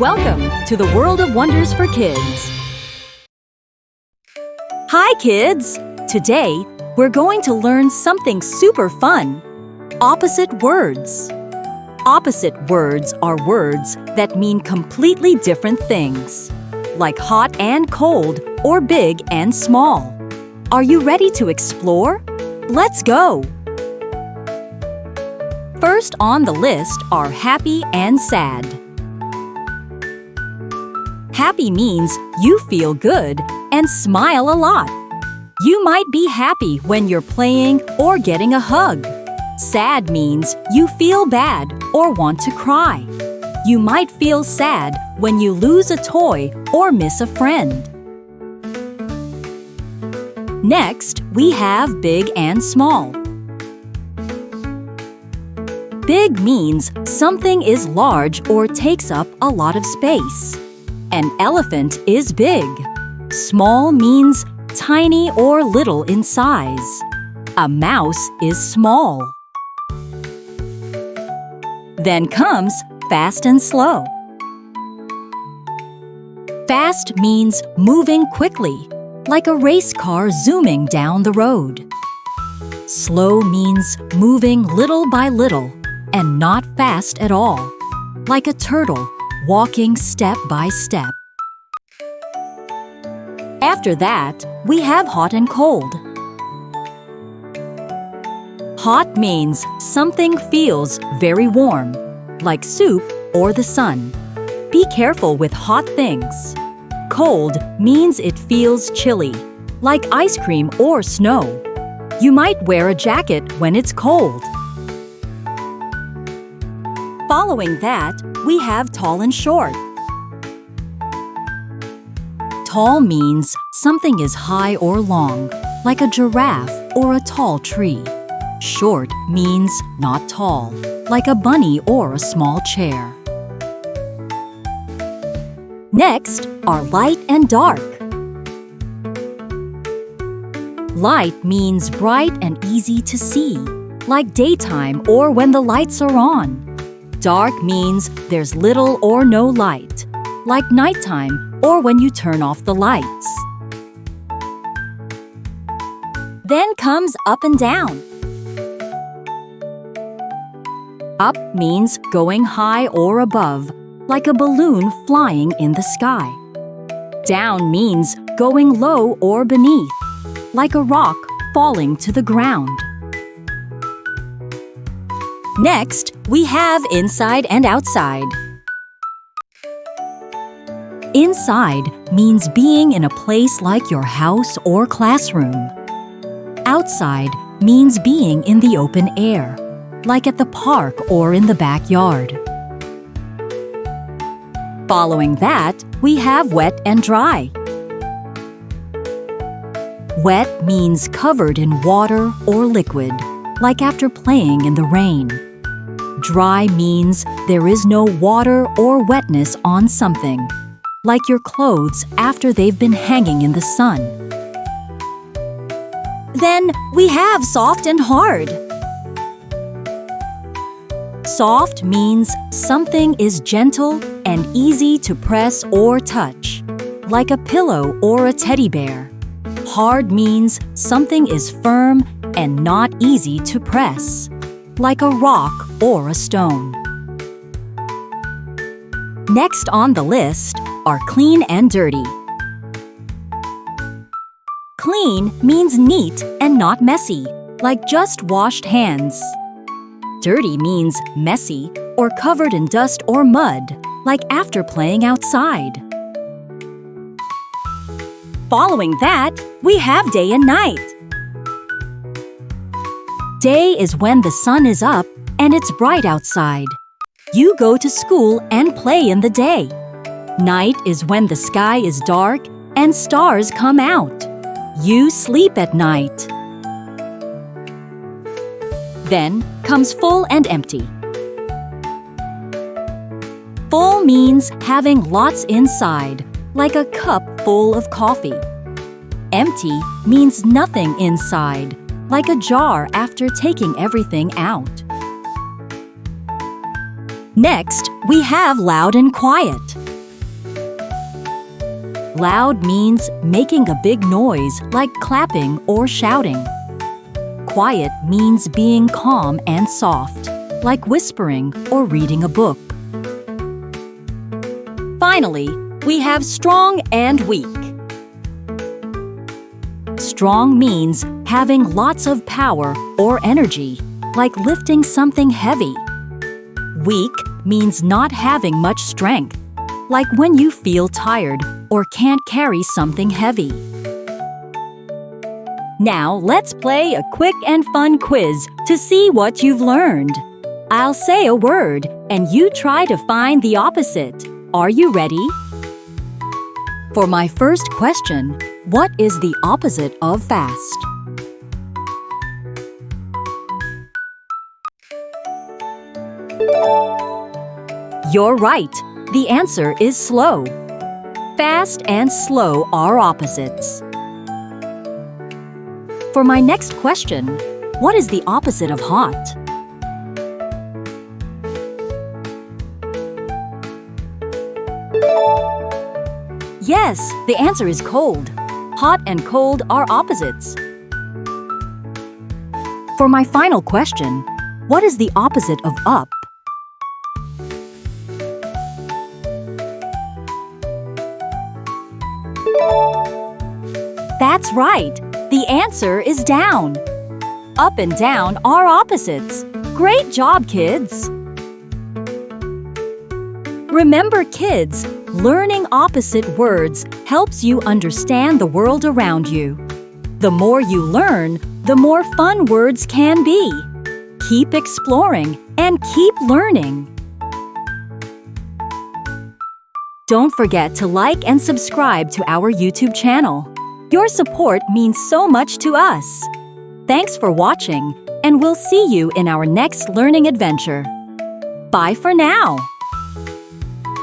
Welcome to the World of Wonders for Kids. Hi, kids! Today, we're going to learn something super fun. Opposite words. Opposite words are words that mean completely different things, like hot and cold or big and small. Are you ready to explore? Let's go! First on the list are happy and sad. Happy means you feel good and smile a lot. You might be happy when you're playing or getting a hug. Sad means you feel bad or want to cry. You might feel sad when you lose a toy or miss a friend. Next, we have big and small. Big means something is large or takes up a lot of space. An elephant is big. Small means tiny or little in size. A mouse is small. Then comes fast and slow. Fast means moving quickly, like a race car zooming down the road. Slow means moving little by little and not fast at all, like a turtle walking step by step. After that, we have hot and cold. Hot means something feels very warm, like soup or the sun. Be careful with hot things. Cold means it feels chilly, like ice cream or snow. You might wear a jacket when it's cold. Following that, we have tall and short. Tall means something is high or long, like a giraffe or a tall tree. Short means not tall, like a bunny or a small chair. Next are light and dark. Light means bright and easy to see, like daytime or when the lights are on. Dark means there's little or no light, like nighttime or when you turn off the lights. Then comes up and down. Up means going high or above, like a balloon flying in the sky. Down means going low or beneath, like a rock falling to the ground. Next, we have inside and outside. Inside means being in a place like your house or classroom. Outside means being in the open air, like at the park or in the backyard. Following that, we have wet and dry. Wet means covered in water or liquid, like after playing in the rain. Dry means there is no water or wetness on something, like your clothes after they've been hanging in the sun. Then we have soft and hard. Soft means something is gentle and easy to press or touch, like a pillow or a teddy bear. Hard means something is firm and not easy to press, like a rock or a stone. Next on the list are clean and dirty. Clean means neat and not messy, like just washed hands. Dirty means messy or covered in dust or mud, like after playing outside. Following that, we have day and night. Day is when the sun is up and it's bright outside. You go to school and play in the day. Night is when the sky is dark and stars come out. You sleep at night. Then comes full and empty. Full means having lots inside, like a cup full of coffee. Empty means nothing inside, like a jar after taking everything out. Next, we have loud and quiet. Loud means making a big noise like clapping or shouting. Quiet means being calm and soft, like whispering or reading a book. Finally, we have strong and weak. Strong means having lots of power or energy, like lifting something heavy. Weak means not having much strength, like when you feel tired or can't carry something heavy. Now let's play a quick and fun quiz to see what you've learned. I'll say a word and you try to find the opposite. Are you ready? For my first question, what is the opposite of fast? You're right. The answer is slow. Fast and slow are opposites. For my next question, what is the opposite of hot? Yes, the answer is cold. Hot and cold are opposites. For my final question, what is the opposite of up? That's right. The answer is down. Up and down are opposites. Great job, kids! Remember, kids, learning opposite words helps you understand the world around you. The more you learn, the more fun words can be. Keep exploring and keep learning. Don't forget to like and subscribe to our YouTube channel. Your support means so much to us. Thanks for watching, and we'll see you in our next learning adventure. Bye for now!